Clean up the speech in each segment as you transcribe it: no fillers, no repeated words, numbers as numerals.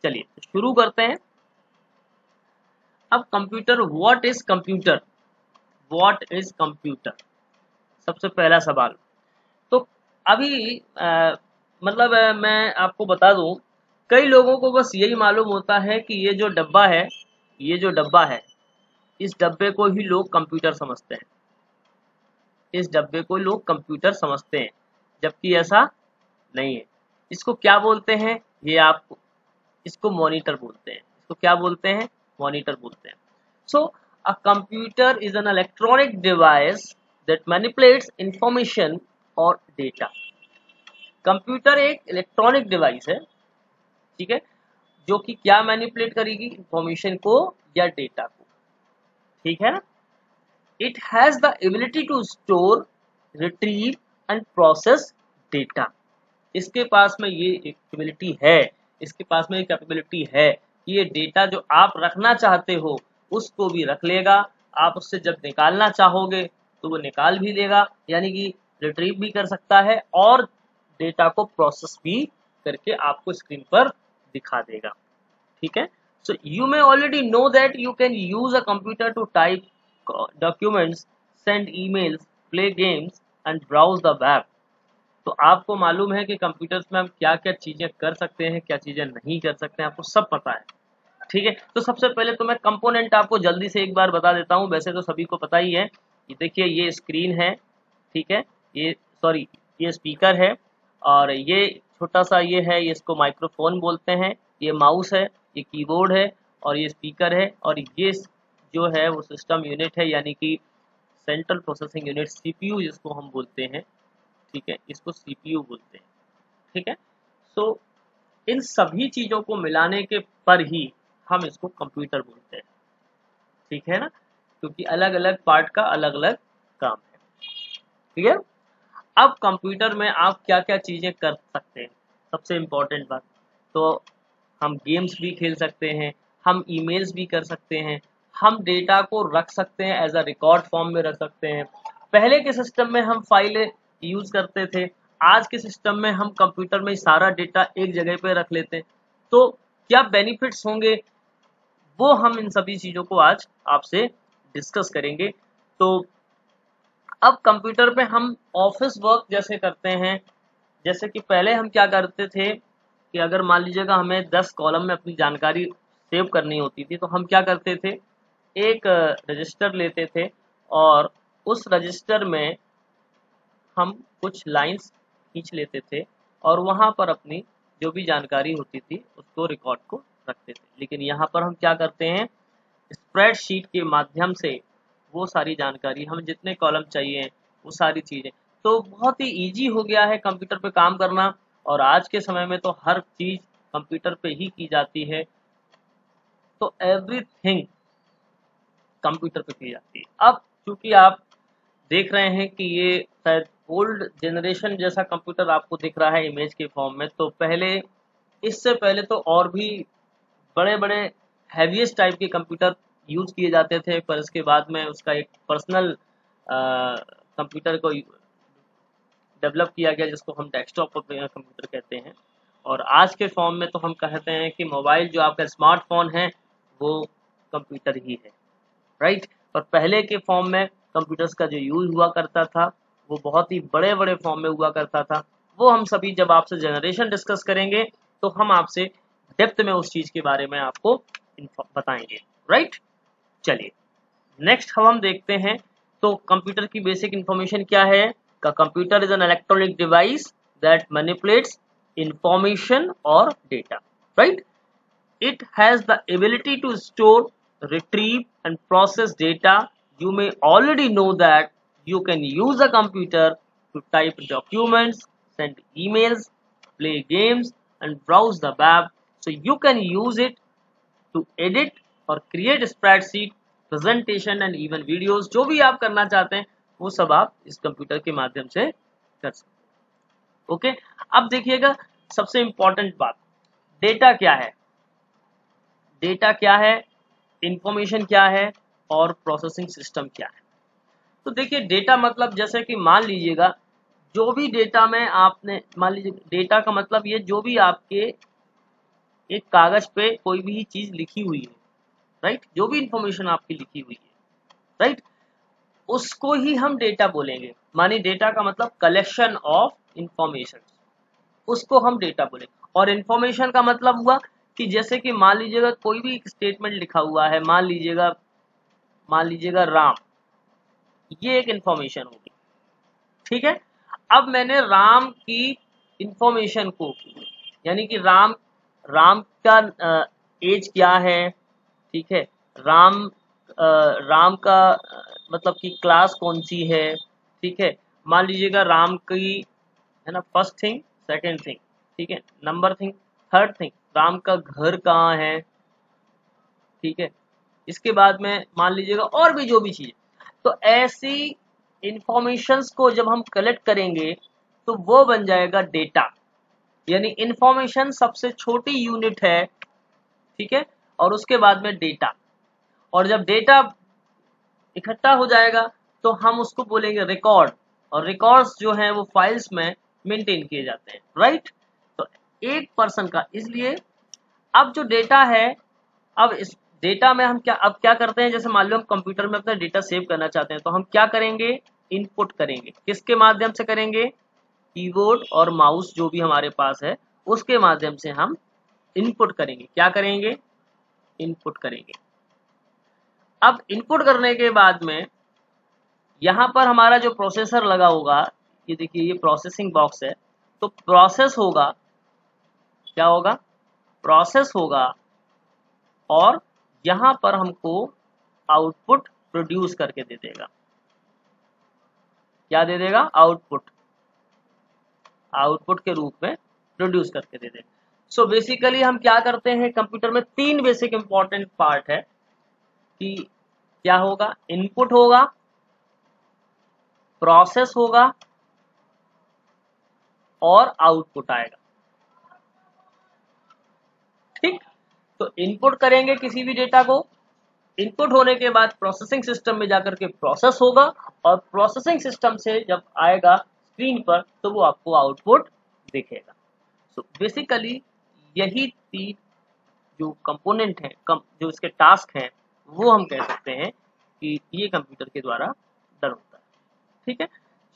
चलिए शुरू करते हैं। अब computer, what is computer, what is computer, सबसे पहला सवाल। तो अभी मैं आपको बता दूं, कई लोगों को बस यही मालूम होता है कि ये जो डब्बा है, ये जो डब्बा है, इस डब्बे को ही लोग कंप्यूटर समझते हैं, इस डब्बे को लोग कंप्यूटर समझते हैं, जबकि ऐसा नहीं है। इसको क्या बोलते हैं, ये आपको, इसको मॉनिटर बोलते हैं। इसको क्या बोलते हैं, मॉनिटर बोलते हैं। So a computer is an electronic device that manipulates information और डेटा। कंप्यूटर एक इलेक्ट्रॉनिक डिवाइस है, ठीक है, जो कि क्या मैनिपुलेट करेगी, इंफॉर्मेशन को या डेटा को, ठीक है ना। It has the ability to store, retrieve and process data. इसके पास में ये कैपेबिलिटी है, इसके पास में ये कैपेबिलिटी है कि ये डेटा जो आप रखना चाहते हो उसको भी रख लेगा, आप उससे जब निकालना चाहोगे तो वो निकाल भी लेगा, यानी कि रिट्रीव भी कर सकता है और डेटा को प्रोसेस भी करके आपको स्क्रीन पर दिखा देगा, ठीक है। So you may already know that you can use a computer to type documents, send emails, play games and browse the web. तो आपको मालूम है कि कंप्यूटर्स में हम क्या क्या चीजें कर सकते हैं, क्या चीजें नहीं कर सकते हैं, आपको सब पता है, ठीक है। तो सबसे पहले तो मैं कंपोनेंट आपको जल्दी से एक बार बता देता हूं, वैसे तो सभी को पता ही है। ये देखिए, ये स्क्रीन है, ठीक है, ये सॉरी ये स्पीकर है, और ये छोटा सा ये है, ये इसको माइक्रोफोन बोलते हैं, ये माउस है, ये कीबोर्ड है, और ये स्पीकर है, और ये जो है वो सिस्टम यूनिट है, यानी कि सेंट्रल प्रोसेसिंग यूनिट, सीपीयू जिसको हम बोलते हैं, ठीक है, इसको सीपीयू बोलते हैं, ठीक है। सो इन सभी चीजों को मिलाने के पर ही हम इसको कंप्यूटर बोलते हैं, ठीक है ना, क्योंकि अलग अलग पार्ट का अलग अलग काम है, ठीक है। अब कंप्यूटर में आप क्या क्या चीजें कर सकते हैं, सबसे इम्पोर्टेंट बात, तो हम गेम्स भी खेल सकते हैं, हम ईमेल्स भी कर सकते हैं, हम डेटा को रख सकते हैं, एज अ रिकॉर्ड फॉर्म में रख सकते हैं। पहले के सिस्टम में हम फाइलें यूज करते थे, आज के सिस्टम में हम कंप्यूटर में सारा डेटा एक जगह पे रख लेते हैं। तो क्या बेनिफिट्स होंगे, वो हम इन सभी चीजों को आज आपसे डिस्कस करेंगे। तो अब कंप्यूटर पे हम ऑफिस वर्क जैसे करते हैं, जैसे कि पहले हम क्या करते थे कि अगर मान लीजिएगा हमें 10 कॉलम में अपनी जानकारी सेव करनी होती थी, तो हम क्या करते थे, एक रजिस्टर लेते थे और उस रजिस्टर में हम कुछ लाइंस खींच लेते थे और वहां पर अपनी जो भी जानकारी होती थी उसको रिकॉर्ड को रखते थे। लेकिन यहाँ पर हम क्या करते हैं, स्प्रेडशीट के माध्यम से वो सारी जानकारी, हमें जितने कॉलम चाहिए वो सारी चीजें, तो बहुत ही इजी हो गया है कंप्यूटर पे काम करना। और आज के समय में तो हर चीज कंप्यूटर पे ही की जाती है, तो एवरीथिंग कंप्यूटर पे की जाती है। अब चूंकि आप देख रहे हैं कि ये शायद ओल्ड जनरेशन जैसा कंप्यूटर आपको दिख रहा है इमेज के फॉर्म में, तो पहले, इससे पहले तो और भी बड़े बड़े हैवीएस्ट टाइप के कंप्यूटर यूज किए जाते थे, पर इसके बाद में उसका एक पर्सनल कंप्यूटर को डेवलप किया गया, जिसको हम डेस्कटॉप कंप्यूटर कहते हैं। और आज के फॉर्म में तो हम कहते हैं कि मोबाइल जो आपका स्मार्टफोन है वो कंप्यूटर ही है, राइट। और पहले के फॉर्म में कंप्यूटर्स का जो यूज हुआ करता था वो बहुत ही बड़े बड़े फॉर्म में हुआ करता था। वो हम सभी जब आपसे जनरेशन डिस्कस करेंगे तो हम आपसे डेप्थ में उस चीज के बारे में आपको बताएंगे, राइट। चलिए नेक्स्ट हम देखते हैं, तो कंप्यूटर की बेसिक इंफॉर्मेशन क्या है। का computer is an electronic device that manipulates information और data, right. It has the ability to store, retrieve and process data. You may already know that you can use a computer to type documents, send emails, play games and browse the web. So you can use it to edit or create spreadsheet, presentation and even videos. जो भी आप करना चाहते हैं वो सब आप इस कंप्यूटर के माध्यम से कर सकते हैं, ओके। अब देखिएगा सबसे इंपॉर्टेंट बात, डेटा क्या है, डेटा क्या है, इंफॉर्मेशन क्या है और प्रोसेसिंग सिस्टम क्या है। तो देखिए डेटा मतलब, जैसे कि मान लीजिएगा जो भी डेटा में आपने, मान लीजिए डेटा का मतलब ये जो भी आपके एक कागज पे कोई भी चीज लिखी हुई है, राइट, जो भी इंफॉर्मेशन आपकी लिखी हुई है, राइट, उसको ही हम डेटा बोलेंगे। मानी डेटा का मतलब कलेक्शन ऑफ इंफॉर्मेशन, उसको हम डेटा बोलेंगे। और इंफॉर्मेशन का मतलब हुआ कि जैसे कि मान लीजिएगा कोई भी एक स्टेटमेंट लिखा हुआ है, मान लीजिएगा राम, ये एक इंफॉर्मेशन होगी, ठीक है। अब मैंने राम की इंफॉर्मेशन को, यानी कि राम का एज क्या है, ठीक है, राम का मतलब कि क्लास कौन सी है, ठीक है। मान लीजिएगा राम की, है ना, फर्स्ट थिंग, सेकंड थिंग, ठीक है, number thing, third thing, Ram का घर कहाँ है, ठीक है। इसके बाद में मान लीजिएगा और भी जो भी चीज, तो ऐसी इंफॉर्मेशंस को जब हम कलेक्ट करेंगे तो वो बन जाएगा डेटा। यानी इंफॉर्मेशन सबसे छोटी यूनिट है, ठीक है, और उसके बाद में डेटा। और जब डेटा इकट्ठा हो जाएगा तो हम उसको बोलेंगे रिकॉर्ड, और रिकॉर्ड्स जो हैं वो फाइल्स में मेंटेन किए जाते हैं, राइट। तो एक पर्सन का, इसलिए अब जो डेटा है, अब इस डेटा में हम क्या करते हैं, जैसे मान लो हम कंप्यूटर में अपना डेटा सेव करना चाहते हैं तो हम क्या करेंगे, इनपुट करेंगे। किसके माध्यम से करेंगे, कीबोर्ड और माउस जो भी हमारे पास है उसके माध्यम से हम इनपुट करेंगे। क्या करेंगे, इनपुट करेंगे। अब इनपुट करने के बाद में यहाँ पर हमारा जो प्रोसेसर लगा होगा, ये देखिए ये प्रोसेसिंग बॉक्स है, तो प्रोसेस होगा, क्या होगा, प्रोसेस होगा, और यहाँ पर हमको आउटपुट प्रोड्यूस करके दे देगा। क्या दे देगा, आउटपुट, आउटपुट के रूप में प्रोड्यूस करके दे देगा। सो बेसिकली हम क्या करते हैं, कंप्यूटर में तीन बेसिक इंपॉर्टेंट पार्ट है कि क्या होगा, इनपुट होगा, प्रोसेस होगा, और आउटपुट आएगा, ठीक। तो इनपुट करेंगे किसी भी डेटा को, इनपुट होने के बाद प्रोसेसिंग सिस्टम में जाकर के प्रोसेस होगा, और प्रोसेसिंग सिस्टम से जब आएगा स्क्रीन पर तो वो आपको आउटपुट दिखेगा। सो बेसिकली यही तीन जो कंपोनेंट हैं, जो इसके टास्क हैं, वो हम कह सकते हैं कि ये कंप्यूटर के द्वारा डन होता है, ठीक है।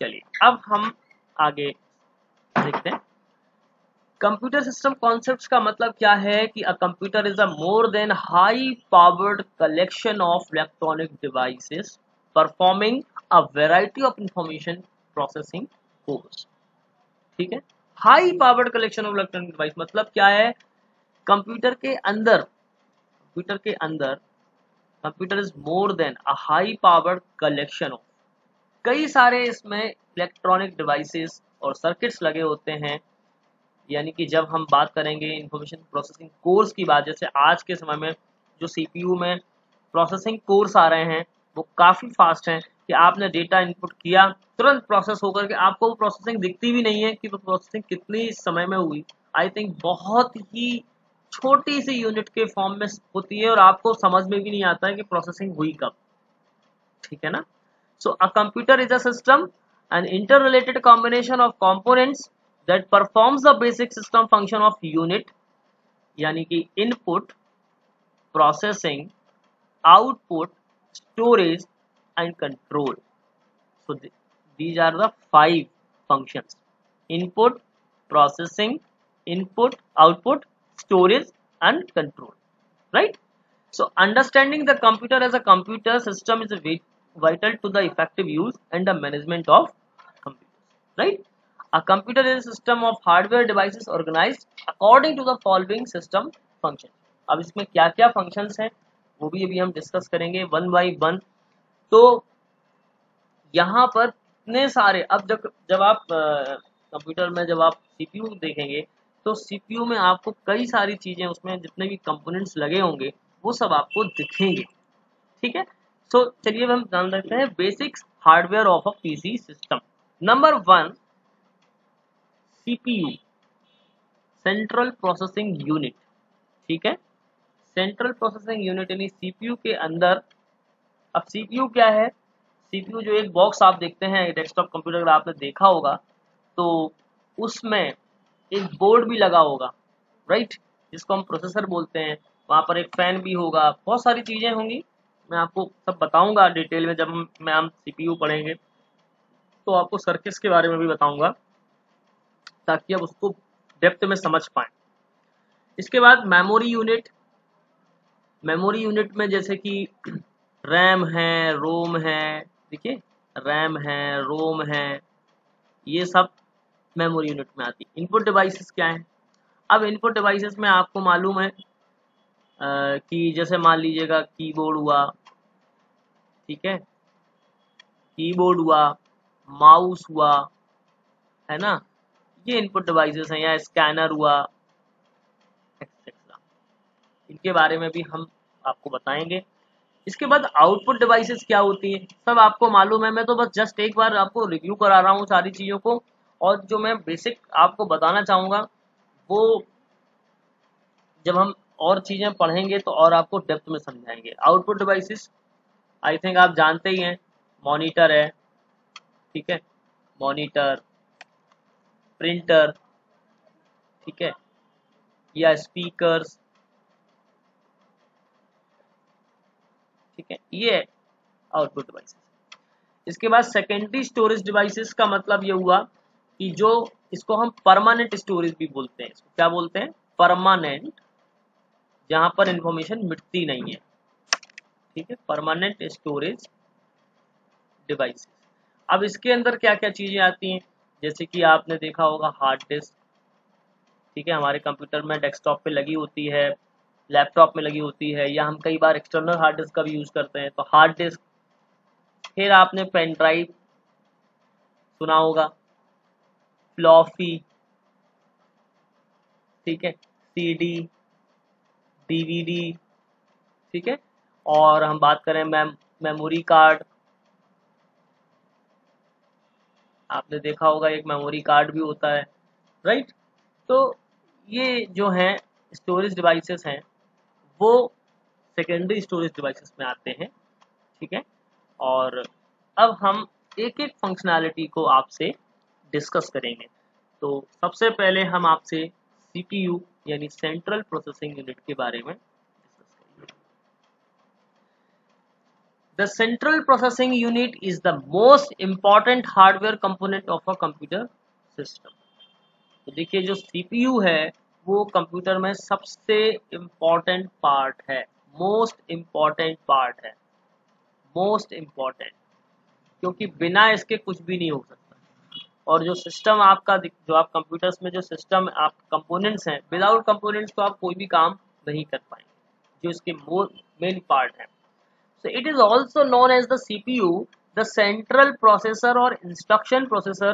चलिए अब हम आगे देखते हैं। कंप्यूटर सिस्टम कॉन्सेप्ट्स का मतलब क्या है कि अ computer is a more than high powered collection of electronic devices performing a variety of information processing course, ठीक है। High powered collection of electronic device मतलब क्या है, कंप्यूटर के अंदर, computer is more than a high powered collection of, कई सारे इसमें इलेक्ट्रॉनिक डिवाइसेस और सर्किट्स लगे होते हैं। यानी कि जब हम बात करेंगे इंफॉर्मेशन प्रोसेसिंग कोर्स की बात, जैसे आज के समय में जो सीपीयू में प्रोसेसिंग कोर्स आ रहे हैं वो काफ़ी फास्ट हैं कि आपने डेटा इनपुट किया, तुरंत प्रोसेस होकर के आपको वो प्रोसेसिंग दिखती भी नहीं है कि वो प्रोसेसिंग कितनी समय में हुई। आई थिंक बहुत ही छोटी सी यूनिट के फॉर्म में होती है और आपको समझ में भी नहीं आता है कि प्रोसेसिंग हुई कब, ठीक है ना। So a computer is a system, an interrelated combination of components that performs the basic system function of unit, यानी कि input, processing, output, storage and control. So these are the five functions: input, processing, output, storage and control, right? So understanding the computer as a computer system is vital to the effective use and the management of computers, right? A computer is a system of hardware devices organized according to the following system functions. अब इसमें क्या क्या functions हैं वो भी अभी हम discuss करेंगे वन बाई वन। तो यहाँ पर इतने सारे, अब जब आप कंप्यूटर में जब आप सीपीयू देखेंगे तो सीपीयू में आपको कई सारी चीजें, उसमें जितने भी कंपोनेंट्स लगे होंगे वो सब आपको दिखेंगे, ठीक है। सो चलिए हम जान लेते हैं basics hardware of a PC system. Number one, CPU, central processing unit, ठीक है। सेंट्रल प्रोसेसिंग यूनिट यानी सीपीयू के अंदर, अब सीपीयू क्या है, सीपीयू जो एक बॉक्स आप देखते हैं डेस्कटॉप कंप्यूटर अगर आपने देखा होगा तो उसमें एक बोर्ड भी लगा होगा, राइट। जिसको हम प्रोसेसर बोलते हैं, वहाँ पर एक फैन भी होगा, बहुत सारी चीज़ें होंगी, मैं आपको सब बताऊंगा डिटेल में जब हम CPU पढ़ेंगे, तो आपको सर्किट्स के बारे में भी बताऊंगा ताकि आप उसको डेप्थ में समझ पाएं। इसके बाद मेमोरी यूनिट में जैसे कि रैम है, रोम है, देखिए रैम है, रोम है, ये सब मेमोरी यूनिट में आती है। इनपुट डिवाइसेस क्या है? अब इनपुट डिवाइसेस में आपको मालूम है कि जैसे मान लीजिएगा कीबोर्ड हुआ, ठीक है, कीबोर्ड हुआ, माउस हुआ, है ना, ये इनपुट डिवाइसेस हैं, या स्कैनर हुआ, एक्सेट्रा, इनके बारे में भी हम आपको बताएंगे। इसके बाद आउटपुट डिवाइसेस क्या होती है सब आपको मालूम है, मैं तो बस जस्ट एक बार आपको रिव्यू करा रहा हूँ सारी चीज़ों को, और जो मैं बेसिक आपको बताना चाहूँगा वो जब हम और चीज़ें पढ़ेंगे तो और आपको डेप्थ में समझाएंगे। आउटपुट डिवाइसेस आई थिंक आप जानते ही हैं, मॉनिटर है, ठीक है, मॉनिटर, प्रिंटर, ठीक है, या स्पीकर्स, ठीक है, ये आउटपुट डिवाइसेस। इसके बाद सेकेंडरी स्टोरेज डिवाइसेस का मतलब ये हुआ कि जो इसको हम परमानेंट स्टोरेज भी बोलते हैं, इसको क्या बोलते हैं? परमानेंट, जहां पर इंफॉर्मेशन मिटती नहीं है, ठीक है, परमानेंट स्टोरेज डिवाइसेस। अब इसके अंदर क्या क्या चीजें आती हैं, जैसे कि आपने देखा होगा हार्ड डिस्क, ठीक है, हमारे कंप्यूटर में डेस्कटॉप पे लगी होती है, लैपटॉप में लगी होती है, या हम कई बार एक्सटर्नल हार्ड डिस्क का भी यूज करते हैं, तो हार्ड डिस्क। फिर आपने पेन ड्राइव सुना होगा, फ्लॉपी, ठीक है, CD, DVD, ठीक है, और हम बात करें मेमोरी कार्ड, आपने देखा होगा एक मेमोरी कार्ड भी होता है, राइट। तो ये जो हैं स्टोरेज डिवाइसेस हैं वो सेकेंडरी स्टोरेज डिवाइसेस में आते हैं, ठीक है। और अब हम एक एक फंक्शनैलिटी को आपसे डिस्कस करेंगे। तो सबसे पहले हम आपसे CPU यानी सेंट्रल प्रोसेसिंग यूनिट के बारे में डिस्कस करेंगे। The central processing unit is the most important hardware component of a computer system. तो देखिए जो CPU है वो कंप्यूटर में सबसे इम्पोर्टेंट पार्ट है, मोस्ट इम्पोर्टेंट पार्ट है, मोस्ट इम्पोर्टेंट, क्योंकि बिना इसके कुछ भी नहीं हो सकता। और जो सिस्टम आपका, जो आप कंप्यूटर्स में जो सिस्टम आप कंपोनेंट्स हैं, विदाउट कंपोनेंट्स तो आप कोई भी काम नहीं कर पाएंगे, जो इसके मेन पार्ट है। So it is also known as the CPU, the central processor or instruction processor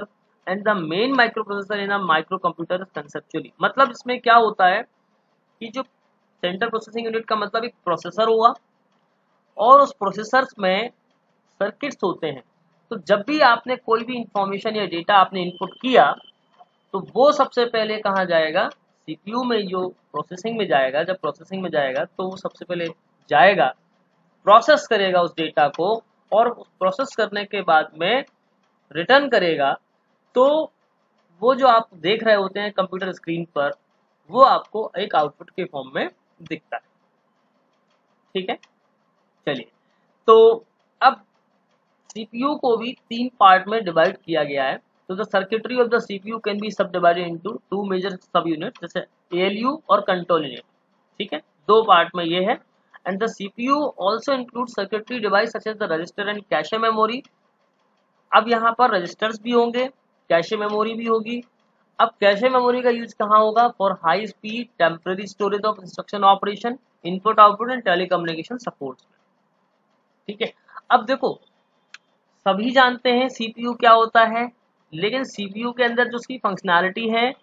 and the main microprocessor in a microcomputer conceptually। मतलब इसमें क्या होता है कि जो सेंट्रल प्रोसेसिंग यूनिट का मतलब एक प्रोसेसर होगा, और उस प्रोसेसर में सर्किट्स होते हैं। तो जब भी आपने कोई भी इंफॉर्मेशन या डेटा आपने इनपुट किया तो वो सबसे पहले कहाँ जाएगा? CPU में, जो प्रोसेसिंग में जाएगा। जब प्रोसेसिंग में जाएगा तो वो सबसे पहले जाएगा, प्रोसेस करेगा उस डेटा को, और प्रोसेस करने के बाद में रिटर्न करेगा। तो वो जो आप देख रहे होते हैं कंप्यूटर स्क्रीन पर, वो आपको एक आउटपुट के फॉर्म में दिखता है, ठीक है। चलिए, तो अब CPU को भी 3 पार्ट में डिवाइड किया गया है। तो the circuitry of the CPU can be subdivided into 2 major subunit, जैसे ALU और कंट्रोल यूनिट, ठीक है, 2 पार्ट में ये है। And the CPU also includes circuitry device such as the register and cache memory। अब यहाँ पर रजिस्टर्स भी होंगे, कैशे मेमोरी भी होगी। अब कैशे मेमोरी का यूज कहाँ होगा? For high speed temporary storage of instruction operation, input output and telecommunication support, ठीक है। अब देखो, सभी जानते हैं CPU क्या होता है, लेकिन CPU के अंदर जो उसकी फंक्शनैलिटी है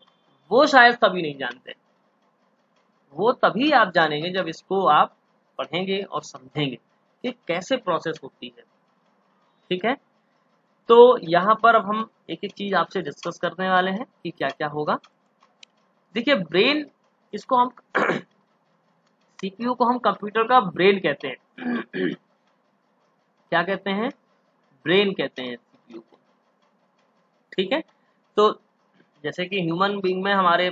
वो शायद सभी नहीं जानते। वो तभी आप जानेंगे जब इसको आप पढ़ेंगे और समझेंगे कि कैसे प्रोसेस होती है, ठीक है। तो यहाँ पर अब हम एक एक चीज आपसे डिस्कस करने वाले हैं कि क्या क्या होगा। देखिए ब्रेन, इसको हम CPU को हम कंप्यूटर का ब्रेन कहते हैं। क्या कहते हैं? ब्रेन कहते हैं CPU को, ठीक है। तो जैसे कि ह्यूमन बीइंग में हमारे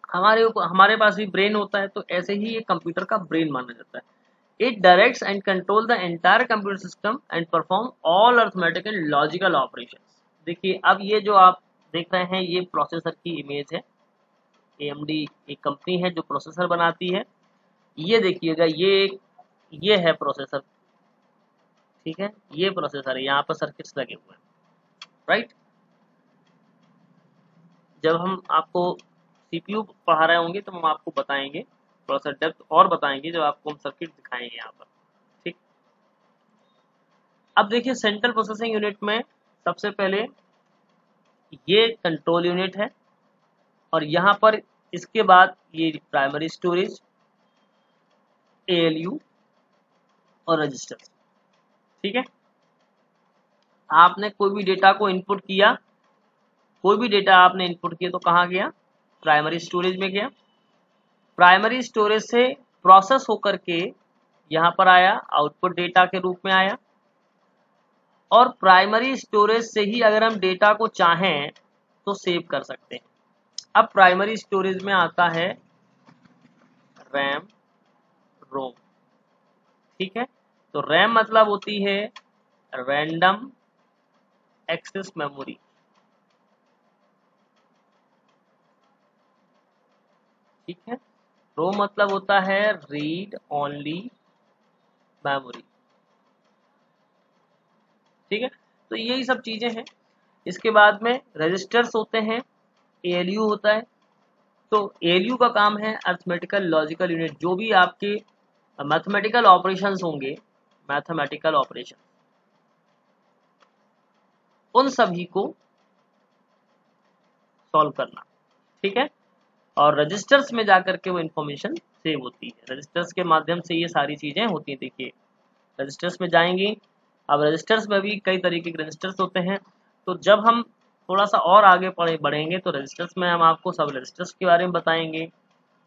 हमारे पास भी ब्रेन होता है, तो ऐसे ही ये कंप्यूटर का ब्रेन माना जाता है। It directs and control the entire computer system and perform all arithmetic and logical operations. देखिए अब ये जो आप देख रहे हैं ये प्रोसेसर की इमेज है। AMD एक कंपनी है जो प्रोसेसर बनाती है। ये देखिएगा ये है प्रोसेसर, ठीक है, ये प्रोसेसर है, यहाँ पर सर्किट्स लगे हुए हैं, राइट। जब हम आपको CPU पढ़ा रहे होंगे तो हम आपको बताएंगे, थोड़ा सा डेप्थ और बताएंगे जब आपको हम सर्किट दिखाएंगे यहाँ पर, ठीक। अब देखिए सेंट्रल प्रोसेसिंग यूनिट में सबसे पहले ये कंट्रोल यूनिट है, और यहाँ पर इसके बाद ये प्राइमरी स्टोरेज, ALU और रजिस्टर, ठीक है। आपने कोई भी डेटा को इनपुट किया, कोई भी डेटा आपने इनपुट किया तो कहाँ गया, प्राइमरी स्टोरेज में गया। प्राइमरी स्टोरेज से प्रोसेस होकर के यहाँ पर आया, आउटपुट डेटा के रूप में आया। और प्राइमरी स्टोरेज से ही अगर हम डेटा को चाहें तो सेव कर सकते हैं। अब प्राइमरी स्टोरेज में आता है रैम, रोम, ठीक है। तो रैम मतलब होती है रैंडम एक्सेस मेमोरी, ठीक है। रोम मतलब होता है रीड ओनली मेमोरी, ठीक है। तो यही सब चीजें हैं। इसके बाद में रजिस्टर्स होते हैं, ALU होता है। तो ALU का काम है अर्थमेटिकल लॉजिकल यूनिट, जो भी आपके मैथमेटिकल ऑपरेशंस होंगे, मैथमेटिकल ऑपरेशन, उन सभी को सॉल्व करना, ठीक है। और रजिस्टर्स में जाकर के वो इन्फॉर्मेशन सेव होती है, रजिस्टर्स के माध्यम से ये सारी चीजें होती हैं। देखिए रजिस्टर्स में जाएंगी। अब रजिस्टर्स में भी कई तरीके के रजिस्टर्स होते हैं, तो जब हम थोड़ा सा और आगे बढ़ेंगे तो रजिस्टर्स में हम आपको सब रजिस्टर्स के बारे में बताएंगे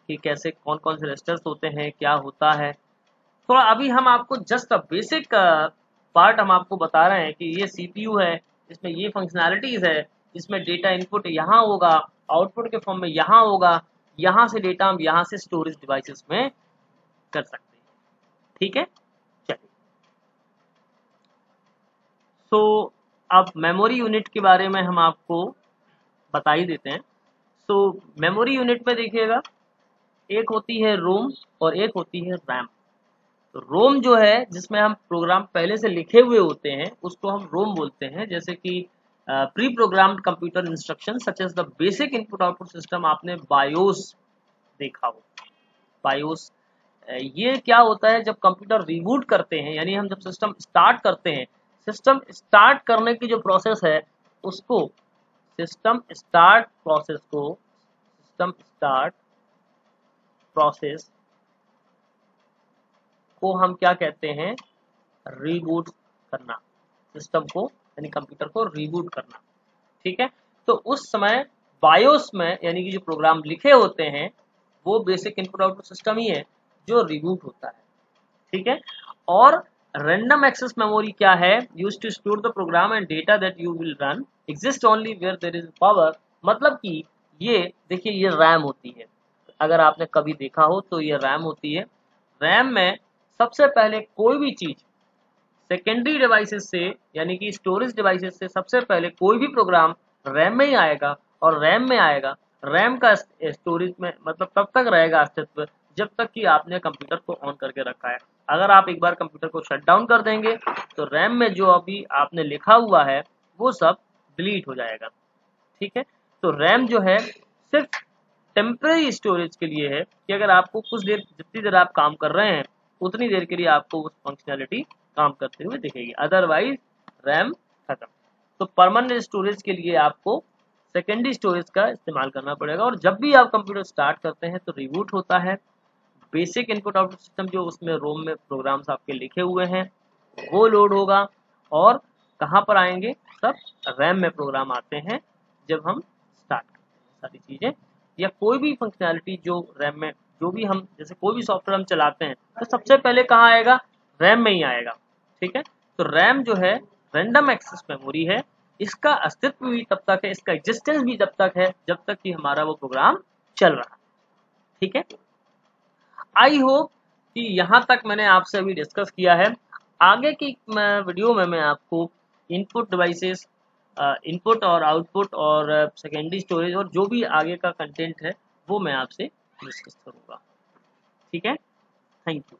कि कैसे कौन कौन से रजिस्टर्स होते हैं, क्या होता है। थोड़ा अभी हम आपको जस्ट बेसिक पार्ट हम आपको बता रहे हैं कि ये CPU है, इसमें ये फंक्शनैलिटीज है, इसमें डेटा इनपुट यहाँ होगा, आउटपुट के फॉर्म में यहाँ होगा, यहाँ से डेटा हम यहाँ से स्टोरेज डिवाइसेस में कर सकते हैं, ठीक है। चलिए, तो अब मेमोरी यूनिट के बारे में हम आपको बता ही देते हैं। तो मेमोरी यूनिट में देखिएगा एक होती है रोम और एक होती है रैम। तो रोम जो है जिसमें हम प्रोग्राम पहले से लिखे हुए होते हैं उसको हम रोम बोलते हैं, जैसे कि pre programmed computer instruction such as the basic input output system. आपने बायोस देखा हो, बायोस ये क्या होता है, जब कंप्यूटर रिबूट करते हैं, यानी हम जब सिस्टम स्टार्ट करते हैं, सिस्टम स्टार्ट करने की जो प्रोसेस है उसको सिस्टम स्टार्ट प्रोसेस को हम क्या कहते हैं, रीबूट करना, सिस्टम को यानी कंप्यूटर को रीबूट करना, ठीक है। तो उस समय बायोस में यानी कि जो प्रोग्राम लिखे होते हैं वो बेसिक इनपुट आउटपुट सिस्टम ही है जो रिबूट होता है, ठीक है। और रैंडम एक्सेस मेमोरी क्या है, used to store the program and data that you will run, exist only where there is power. मतलब कि ये देखिए ये रैम होती है, अगर आपने कभी देखा हो तो ये रैम होती है। रैम में सबसे पहले कोई भी चीज सेकेंडरी डिवाइसेस से यानी कि स्टोरेज डिवाइसेस से सबसे पहले कोई भी प्रोग्राम रैम में ही आएगा, और रैम में आएगा। रैम का स्टोरेज में मतलब तब तक रहेगा अस्तित्व जब तक कि आपने कंप्यूटर को ऑन करके रखा है। अगर आप एक बार कंप्यूटर को शट डाउन कर देंगे तो रैम में जो अभी आपने लिखा हुआ है वो सब डिलीट हो जाएगा, ठीक है। तो रैम जो है सिर्फ टेम्पररी स्टोरेज के लिए है कि अगर आपको कुछ देर, जितनी देर आप काम कर रहे हैं उतनी देर के लिए आपको उस फंक्शनैलिटी काम करते हुए दिखेगी, अदरवाइज रैम खत्म। तो परमानेंट स्टोरेज के लिए आपको सेकेंडरी स्टोरेज का इस्तेमाल करना पड़ेगा। और जब भी आप कंप्यूटर स्टार्ट करते हैं तो रिबूट होता है, बेसिक इनपुट आउटपुट सिस्टम जो उसमें रोम में प्रोग्राम्स आपके लिखे हुए हैं वो लोड होगा, और कहाँ पर आएंगे, सब रैम में प्रोग्राम आते हैं जब हम स्टार्ट करते हैं सारी चीजें, या कोई भी फंक्शनैलिटी जो रैम में, जो भी हम जैसे कोई भी सॉफ्टवेयर हम चलाते हैं तो सबसे पहले कहाँ आएगा, रैम में ही आएगा, ठीक है। तो रैम जो है रैंडम एक्सेस मेमोरी है, इसका अस्तित्व भी तब तक है, इसका एग्जिस्टेंस भी तब तक है जब तक कि हमारा वो प्रोग्राम चल रहा है, ठीक है, आई होप कि यहाँ तक मैंने आपसे अभी डिस्कस किया है। आगे की वीडियो में मैं आपको इनपुट डिवाइसेस, इनपुट और आउटपुट और सेकेंडरी स्टोरेज और जो भी आगे का कंटेंट है वो मैं आपसे डिस्कस करूँगा। ठीक है, थैंक यू।